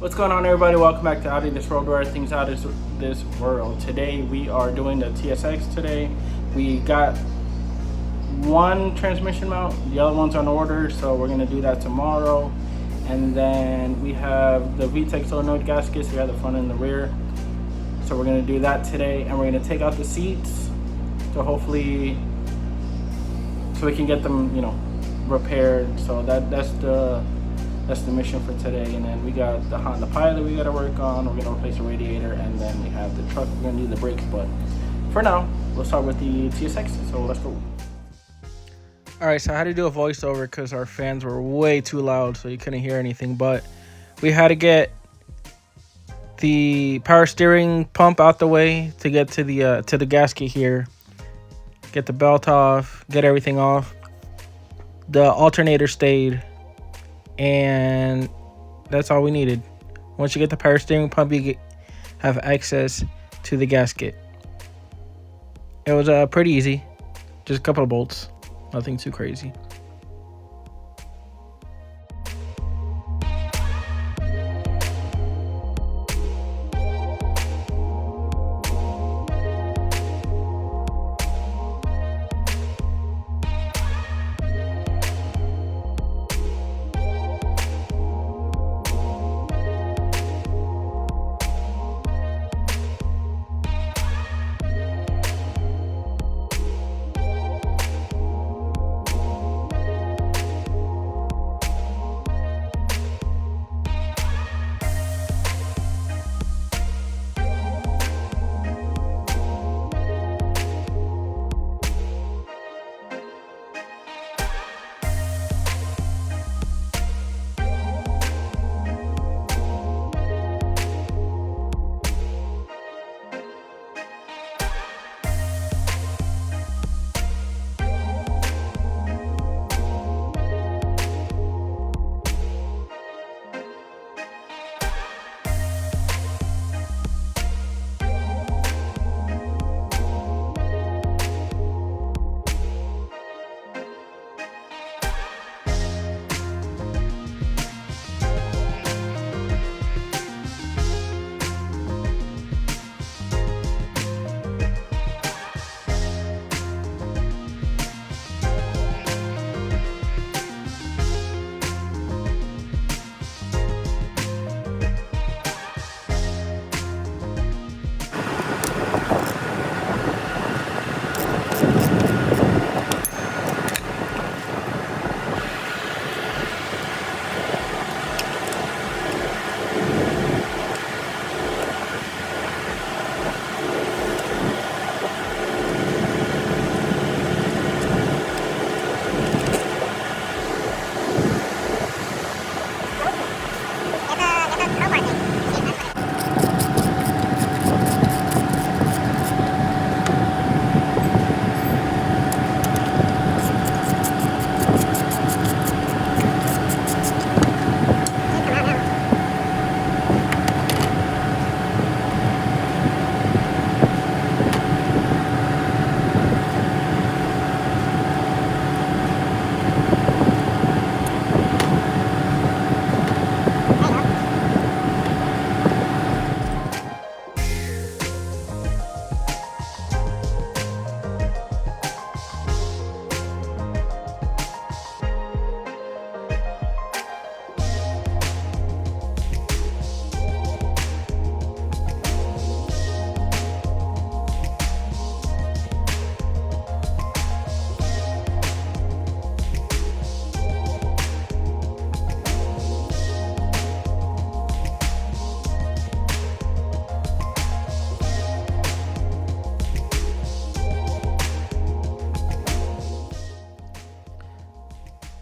What's going on, everybody? Welcome back to Audi This World, where everything's out of this world. Today we are doing the TSX. Today we got one transmission mount, the other one's on order, so we're gonna do that tomorrow. And then we have the VTEC solenoid gaskets. We have the front and the rear, so we're gonna do that today. And we're gonna take out the seats to hopefully so we can get them, repaired. So that's the mission for today. And then we got the Honda Pilot we got to work on. We're gonna replace the radiator, and then we have the truck. We're gonna need the brakes, but for now we'll start with the TSX. So let's go. All right, so I had to do a voiceover because our fans were way too loud, so you couldn't hear anything. But we had to get the power steering pump out the way to get to the gasket here. Get the belt off, get everything off. The alternator stayed, and that's all we needed. Once you get the power steering pump, you have access to the gasket. It was pretty easy, just a couple of bolts, nothing too crazy.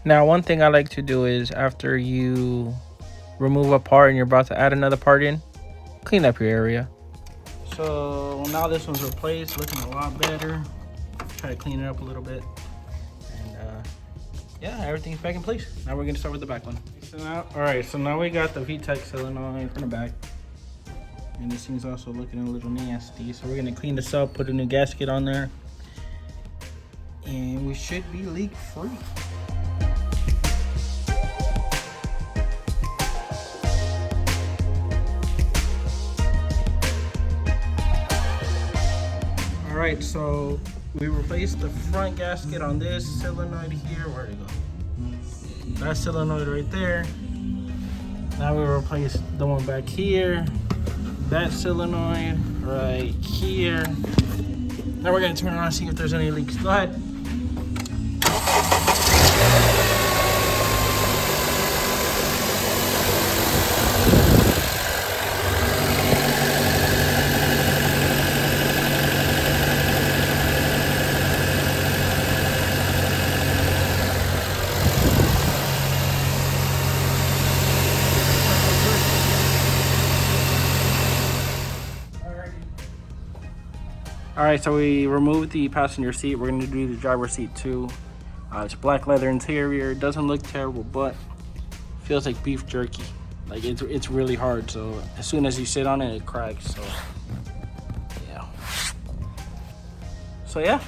Now, one thing I like to do is after you remove a part and you're about to add another part in, clean up your area. So now this one's replaced, looking a lot better. Try to clean it up a little bit. And yeah, everything's back in place. Now we're gonna start with the back one. So now we got the VTEC solenoid from the back. And this thing's also looking a little nasty. So we're gonna clean this up, put a new gasket on there. And we should be leak free. right, so we replaced the front gasket on this solenoid here. Where'd it go? That solenoid right there. Now we replace the one back here. That solenoid right here. Now we're gonna turn it on and see if there's any leaks. Go ahead. All right, so we removed the passenger seat. We're gonna do the driver's seat too. It's black leather interior. It doesn't look terrible, but feels like beef jerky. Like it's really hard. So as soon as you sit on it, it cracks. So yeah.